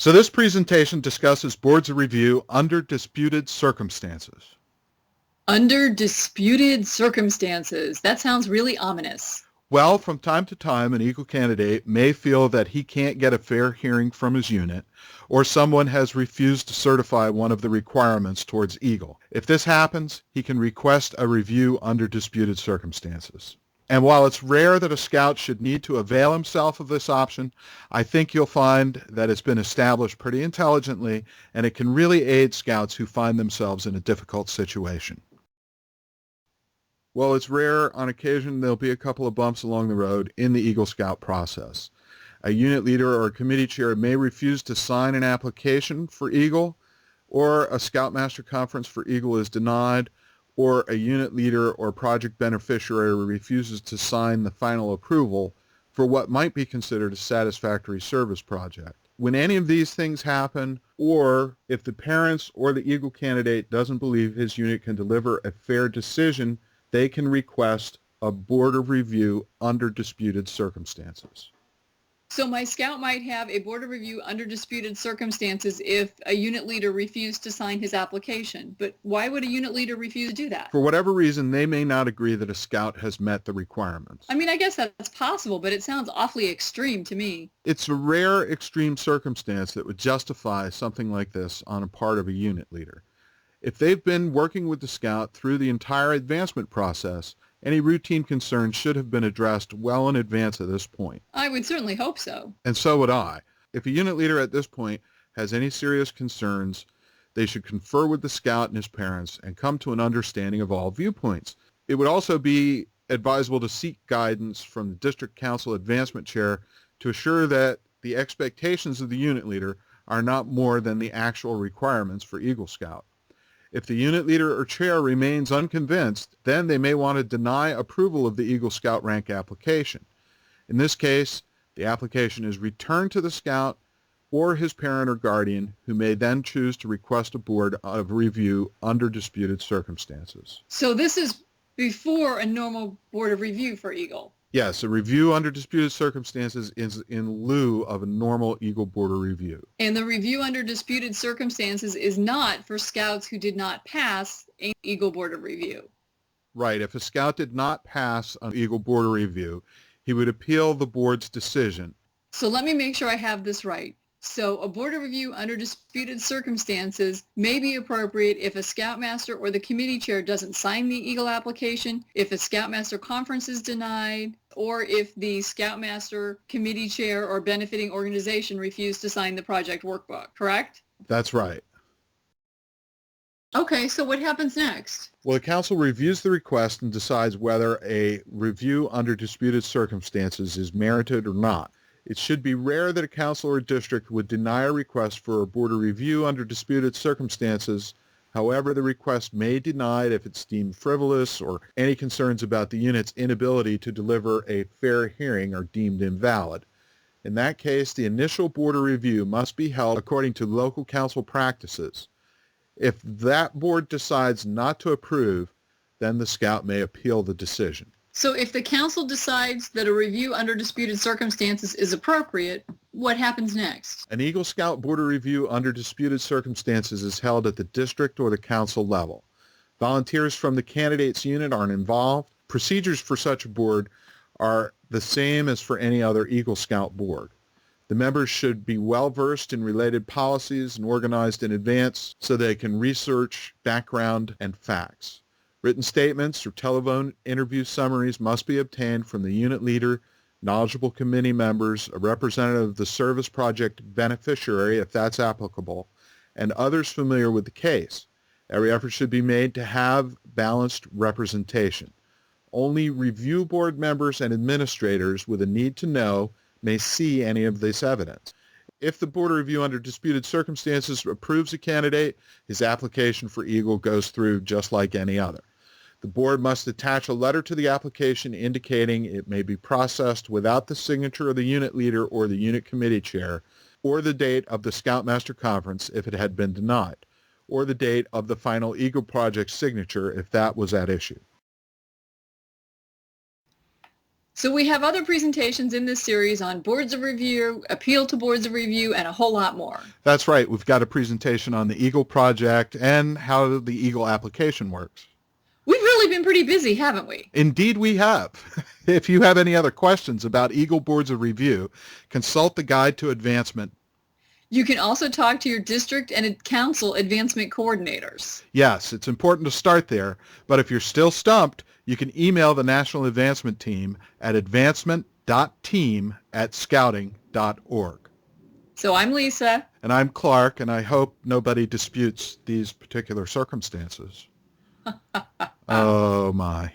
So this presentation discusses boards of review under disputed circumstances. Under disputed circumstances. That sounds really ominous. Well, from time to time, an Eagle candidate may feel that he can't get a fair hearing from his unit, or someone has refused to certify one of the requirements towards Eagle. If this happens, he can request a review under disputed circumstances. And while it's rare that a scout should need to avail himself of this option, I think you'll find that it's been established pretty intelligently, and it can really aid scouts who find themselves in a difficult situation. Well, it's rare. On occasion, there'll be a couple of bumps along the road in the Eagle Scout process. A unit leader or a committee chair may refuse to sign an application for Eagle, or a Scoutmaster Conference for Eagle is denied, or a unit leader or project beneficiary refuses to sign the final approval for what might be considered a satisfactory service project. When any of these things happen, or if the parents or the Eagle candidate doesn't believe his unit can deliver a fair decision, they can request a board of review under disputed circumstances. So my scout might have a board of review under disputed circumstances if a unit leader refused to sign his application. But why would a unit leader refuse to do that? For whatever reason, they may not agree that a scout has met the requirements. I mean, I guess that's possible, but it sounds awfully extreme to me. It's a rare extreme circumstance that would justify something like this on a part of a unit leader. If they've been working with the scout through the entire advancement process, any routine concerns should have been addressed well in advance at this point. I would certainly hope so. And so would I. If a unit leader at this point has any serious concerns, they should confer with the scout and his parents and come to an understanding of all viewpoints. It would also be advisable to seek guidance from the district council advancement chair to assure that the expectations of the unit leader are not more than the actual requirements for Eagle Scout. If the unit leader or chair remains unconvinced, then they may want to deny approval of the Eagle Scout rank application. In this case, the application is returned to the scout or his parent or guardian, who may then choose to request a board of review under disputed circumstances. So this is before a normal board of review for Eagle. Yes, a review under disputed circumstances is in lieu of a normal Eagle Board of Review. And the review under disputed circumstances is not for scouts who did not pass an Eagle Board of Review. Right. If a scout did not pass an Eagle Board of Review, he would appeal the board's decision. So let me make sure I have this right. So a board of review under disputed circumstances may be appropriate if a scoutmaster or the committee chair doesn't sign the Eagle application, if a scoutmaster conference is denied, or if the scoutmaster, committee chair, or benefiting organization refuse to sign the project workbook, correct? That's right. Okay, so what happens next? Well, the council reviews the request and decides whether a review under disputed circumstances is merited or not. It should be rare that a council or district would deny a request for a board of review under disputed circumstances. However, the request may be denied if it's deemed frivolous or any concerns about the unit's inability to deliver a fair hearing are deemed invalid. In that case, the initial board of review must be held according to local council practices. If that board decides not to approve, then the scout may appeal the decision. So if the council decides that a review under disputed circumstances is appropriate, what happens next? An Eagle Scout Board of Review under disputed circumstances is held at the district or the council level. Volunteers from the candidate's unit aren't involved. Procedures for such a board are the same as for any other Eagle Scout board. The members should be well versed in related policies and organized in advance so they can research background and facts. Written statements or telephone interview summaries must be obtained from the unit leader, knowledgeable committee members, a representative of the service project beneficiary, if that's applicable, and others familiar with the case. Every effort should be made to have balanced representation. Only review board members and administrators with a need to know may see any of this evidence. If the board of review under disputed circumstances approves a candidate, his application for Eagle goes through just like any other. The board must attach a letter to the application indicating it may be processed without the signature of the unit leader or the unit committee chair, or the date of the Scoutmaster Conference if it had been denied, or the date of the final Eagle Project signature if that was at issue. So we have other presentations in this series on boards of review, appeal to boards of review, and a whole lot more. That's right. We've got a presentation on the Eagle project and how the Eagle application works. We've really been pretty busy, haven't we? Indeed, we have. If you have any other questions about Eagle boards of review, consult the Guide to Advancement. You can also talk to your district and council advancement coordinators. Yes, it's important to start there, but if you're still stumped, you can email the National Advancement Team at advancement.team@scouting.org. So I'm Lisa. And I'm Clark, and I hope nobody disputes these particular circumstances. Oh, my.